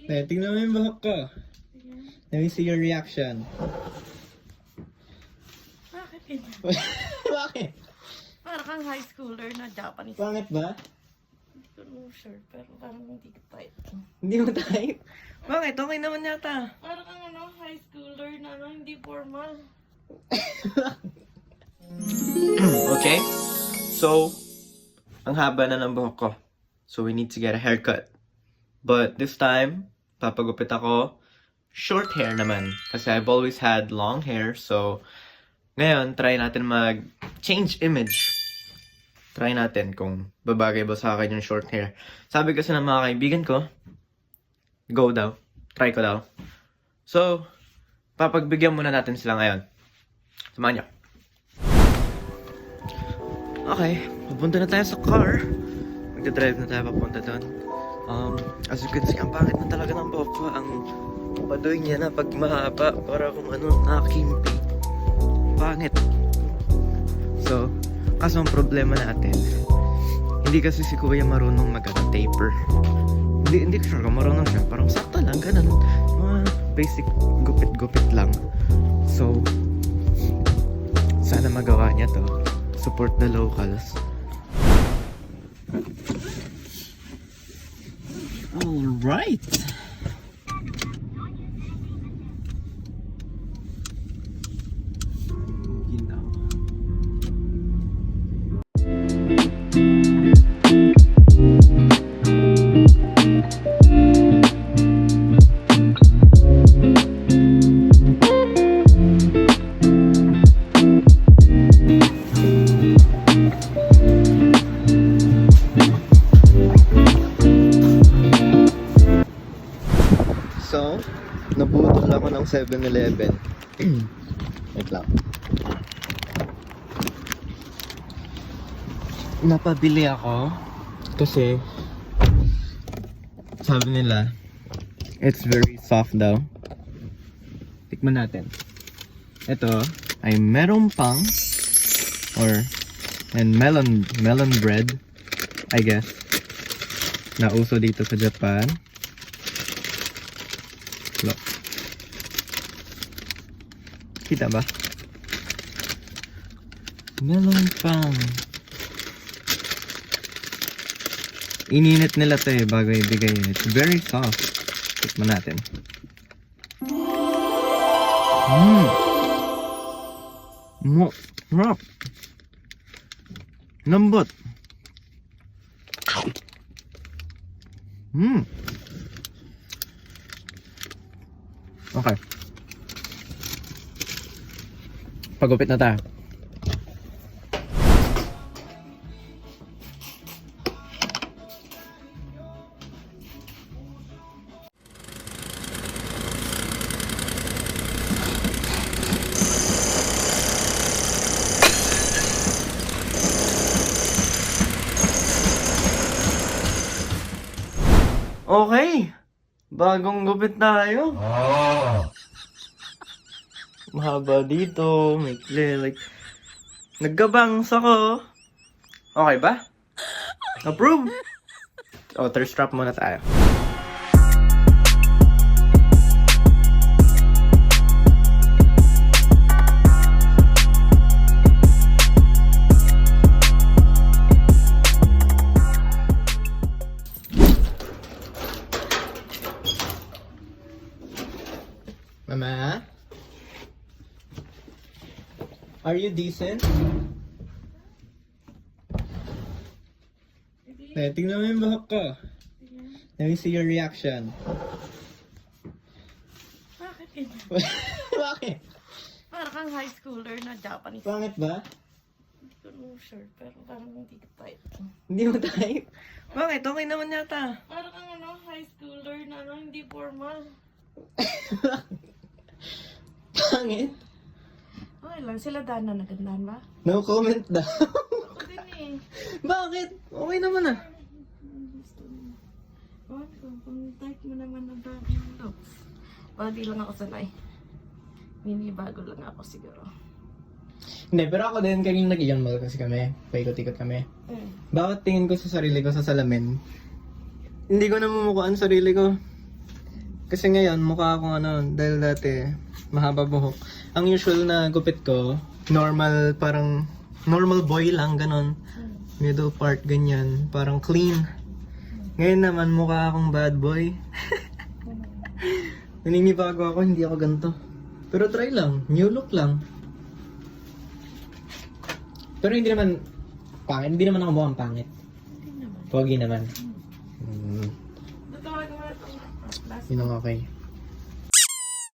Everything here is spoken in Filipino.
Tingnan mo yung buhok ko. Let me see your reaction. Bakit ganyan? Bakit? Parang kang high schooler na Japanese. Bakit ba? Hindi ko naman sure, pero parang hindi ko type. Hindi mo type? Bakit? Okay naman yata. Parang kang high schooler na hindi formal. Okay? So, ang haba na ng buhok ko. So, we need to get a haircut. But this time, papagupit ako. Short hair naman. Kasi I've always had long hair. So, ngayon, try natin mag-change image. Try natin kung babagay ba sa akin yung short hair. Sabi kasi ng mga kaibigan ko, go daw. Try ko daw. So, papagbigyan muna natin sila ngayon. Samahan niyo. Okay, papunta na tayo sa car. Magdadrive na tayo papunta doon. As you can see, ang pangit na talaga ng buhok ko. Ang padoy niya na pag mahaba, para kung nakakimpi. Pangit. So, kaso ang problema natin, hindi kasi si Kuya marunong mag-taper. Hindi ko sure kung marunong siya. Parang sakto lang, ganun. Mga basic gupit-gupit lang. So, sana magawa niya to. Support the locals. Alright! Ginaw. So, nabutol ako ng 7-Eleven. Wait lang. Napabili ako kasi sabi nila it's very soft daw. Tikman natin. Ito ay meron pang and melon bread, I guess. Nauso dito sa Japan. Look. Kita ba? Melon pang. Ininit nila to bago ibigay. It's very soft. Tikman natin. Sarap. Lambot. Okay. Pagupit na tayo. Okay. Bagong gupit tayo. Mahaba dito, may like naggabangs ako. Okay ba? Approve. Thirst trap muna tayo. Mama? Are you decent? Tingnan mo yung buhok ko. Let me see your reaction. Bakit ganyan? Bakit? Parang kang high schooler na Japanese. Bakit ba? Hindi ko naman sure, pero parang hindi ko type. Hindi mo type? Bakit? Okay naman yata. Parang kang high schooler na hindi formal. Pangit? Okay lang, sila Dana nagandahan ba? No comment daw. Ako din eh. Bakit? Okay naman ah. Gusto mo. Kung type mo naman ng bagong looks. Baka di lang ako sanay. Bago lang ako siguro. Hindi, pero ako din kanina nag-iyan mall kasi kami. Paikot-ikot kami. Bawat tingin ko sa sarili ko sa salamin, hindi ko namumukuhaan sarili ko. Kasi ngayon, mukha akong ano, dahil dati, mahaba buhok. Ang usual na gupit ko, normal, parang, normal boy lang, ganon. Middle part, ganyan. Parang clean. Ngayon naman, mukha akong bad boy. Naninibago ako, hindi ako ganito. Pero try lang, new look lang. Pero hindi naman, pangit. Hindi naman ako mukhang pangit. Hindi naman. Pogi naman. Tatawag mo na ito. Yun ang okay.